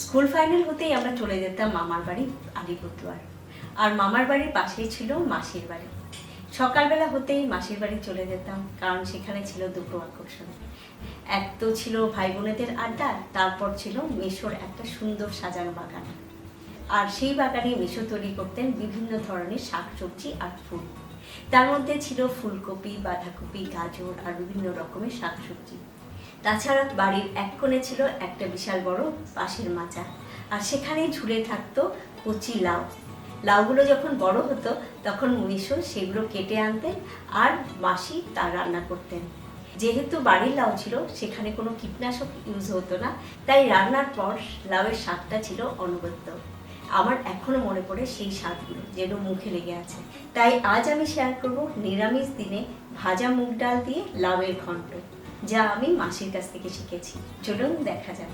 School final হতেই আমরা চলে যেতাম মামার বাড়ি আলিপুরদুয়ার। আর মামার বাড়ির পাশেই ছিল মাসির বাড়ি। সকালবেলা হতেই মাসির বাড়ি চলে যেতাম, কারণ সেখানে ছিল দুটো আকর্ষণ। এক তো ছিল ভাই বোনেদের আড্ডা, তারপর ছিল মেশোর একটা সুন্দর সাজানো বাগান। আর সেই বাগানে মেশো তৈরি করতেন বিভিন্ন ধরনের শাকসবজি আর ফুল। তার মধ্যে ছিল ফুলকপি, বাঁধাকপি, গাজর আর বিভিন্ন রকমের শাকসবজি। তাছাড়া বাড়ির এক কোণে ছিল একটা বিশাল বড় বাঁশের মাচা, আর সেখানেই ঝুলে থাকতো কচি লাউ। লাউগুলো যখন বড় হতো তখন মেশো সেগুলো কেটে আনতেন আর মাসি তার রান্না করতেন। যেহেতু বাড়ির লাউ ছিল, সেখানে কোনো কীটনাশক ইউজ হতো না, তাই রান্নার পর লাউয়ের স্বাদটা ছিল অনবদ্য। আমার এখনো মনে পড়ে সেই স্বাদগুলো, যেন মুখে লেগে আছে। তাই আজ আমি শেয়ার করব নিরামিষ দিনে ভাজা মুগ ডাল দিয়ে লাউয়ের ঘন্ট, যা আমি মাসির কাছ থেকে শিখেছি। চলুন দেখা যাক।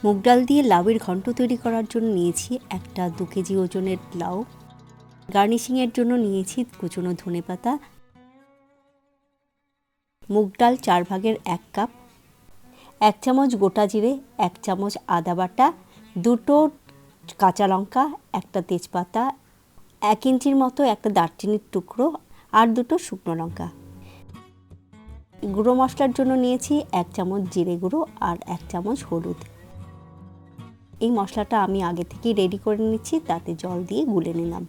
মুগ ডাল দিয়ে লাউয়ের ঘন্ট তৈরি করার জন্য নিয়েছি একটা 2 কেজি ওজনের লাউ। গার্নিশিংয়ের জন্য নিয়েছি কুচনো ধনেপাতা, মুগ ডাল 4 ভাগের 1 কাপ, 1 চামচ গোটা জিরে, 1 চামচ আদা বাটা, 2টো কাঁচা লঙ্কা, একটা তেজপাতা, 1 ইঞ্চির মতো একটা দারচিনির টুকরো আর 2টো শুকনো লঙ্কা। গুঁড়ো মশলার জন্য নিয়েছি 1 চামচ জিরে গুঁড়ো আর 1 চামচ হলুদ। এই মশলাটা আমি আগে থেকেই রেডি করে নিচ্ছি, তাতে জল দিয়ে গুলে নিলাম।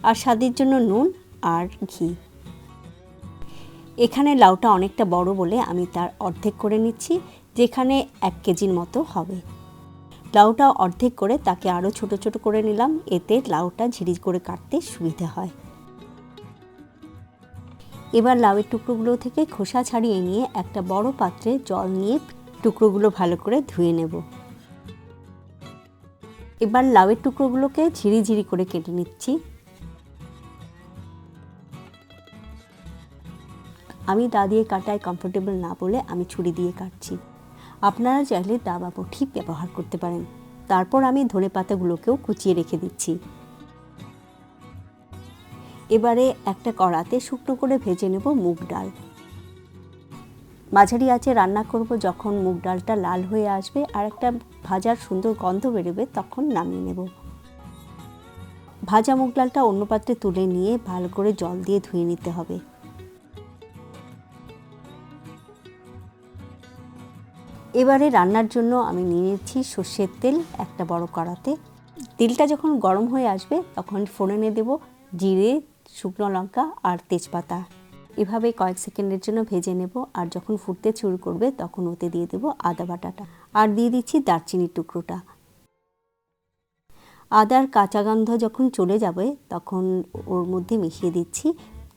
আর স্বাদের জন্য নুন আর ঘি। এখানে লাউটা অনেকটা বড় বলে আমি তার অর্ধেক করে নিচ্ছি, যেখানে 1 কেজির মতো হবে। লাউটা অর্ধেক করে তাকে আরও ছোট ছোট করে নিলাম, এতে লাউটা ঝিরিঝ করে কাটতে সুবিধা হয়। এবার লাউয়ের টুকরোগুলো থেকে খোসা ছাড়িয়ে নিয়ে একটা বড় পাত্রে জল নিয়ে টুকরোগুলো ভালো করে ধুয়ে নেব। এবার লাউয়ের টুকরোগুলোকে ঝিরিঝিরি করে কেটে নিচ্ছি। আমি দা দিয়ে কাটায় কমফোর্টেবল না বলে আমি ছুরি দিয়ে কাটছি। আপনারা চাইলে দা বা বটি ব্যবহার করতে পারেন। তারপর আমি ধনেপাতাগুলোকেও কুচিয়ে রেখে দিচ্ছি। এবারে একটা কড়াতে শুকনো করে ভেজে নেব মুগ ডাল। মাঝারি আঁচে রান্না করব, যখন মুগ ডালটা লাল হয়ে আসবে আর একটা ভাজার সুন্দর গন্ধ বেরোবে তখন নামিয়ে নেব। ভাজা মুগ ডালটা অন্য পাত্রে তুলে নিয়ে ভালো করে জল দিয়ে ধুয়ে নিতে হবে। এবারে রান্নার জন্য আমি নিয়ে নিচ্ছি সর্ষের তেল একটা বড় কড়াতে। তেলটা যখন গরম হয়ে আসবে তখন ফোড়নে দেব জিরে, শুকনো লঙ্কা আর তেজপাতা। এভাবে কয়েক সেকেন্ডের জন্য ভেজে নেব, আর যখন ফুটতে শুরু করবে তখন ওতে দিয়ে দেব আদা বাটাটা আর দিয়ে দিচ্ছি দারচিনির টুকরোটা। আদার কাঁচা গন্ধ যখন চলে যাবে তখন ওর মধ্যে মিশিয়ে দিচ্ছি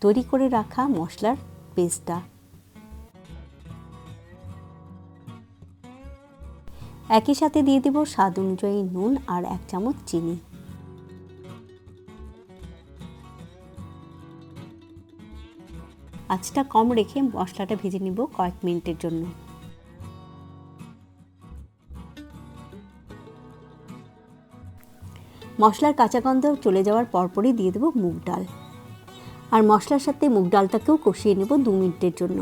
তৈরি করে রাখা মশলার পেস্টটা। একই সাথে দিয়ে দেব স্বাদ অনুযায়ী নুন আর 1 চামচ চিনি। আঁচটা কম রেখে মশলাটা ভেজে নিব কয়েক মিনিটের জন্য। মশলার কাঁচা গন্ধ চলে যাওয়ার পরপরই দিয়ে দেব মুগ ডাল, আর মশলার সাথে মুগ ডালটাকেও কষিয়ে নেব 2 মিনিটের জন্য।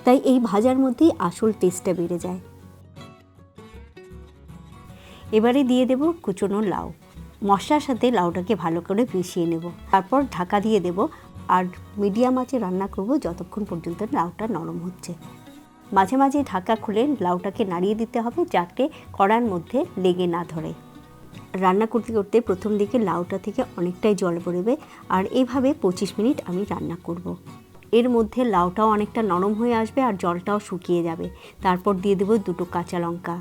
তাই এই ভাজার মধ্যেই আসল টেস্টটা বেড়ে যায়। এবারে দিয়ে দেব কুচনো লাউ। মশলার সাথে লাউটাকে ভালো করে মিশিয়ে নেব, তারপর ঢাকা দিয়ে দেব আর মিডিয়াম আঁচে রান্না করব যতক্ষণ পর্যন্ত লাউটা নরম হচ্ছে। মাঝে মাঝে ঢাকা খুলে লাউটাকে নাড়িয়ে দিতে হবে, যাতে কড়ার মধ্যে লেগে না ধরে। রান্না করতে করতে প্রথম দিকে লাউটা থেকে অনেকটাই জল বেরোবে, আর এভাবে 25 মিনিট আমি রান্না করব। এর মধ্যে লাউটাও অনেকটা নরম হয়ে আসবে আর জলটাও শুকিয়ে যাবে। তারপর দিয়ে দেব 2টো কাঁচা লঙ্কা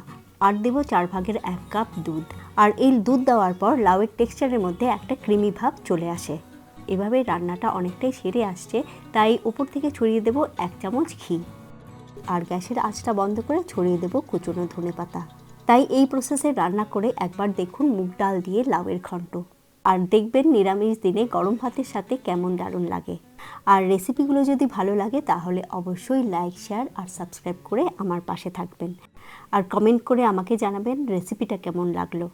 আর দেব 4 ভাগের 1 কাপ দুধ। আর এই দুধ দেওয়ার পর লাউয়ের টেক্সচারের মধ্যে একটা ক্রিমি ভাব চলে আসে। এভাবে রান্নাটা অনেকটাই সেরে আসছে, তাই উপর থেকে ছড়িয়ে দেব 1 চামচ ঘি, আর গ্যাসের আঁচটা বন্ধ করে ছড়িয়ে দেব কুচনো ধনেপাতা। তাই এই প্রসেসে রান্না করে একবার দেখুন মুগ ডাল দিয়ে লাউয়ের ঘন্ট, আর দেখবেন নিরামিষ দিনে গরম ভাতের সাথে কেমন দারুণ লাগে। আর রেসিপিগুলো যদি ভালো লাগে তাহলে অবশ্যই লাইক, শেয়ার আর সাবস্ক্রাইব করে আমার পাশে থাকবেন। আর কমেন্ট করে আমাকে জানাবেন রেসিপিটা কেমন লাগলো।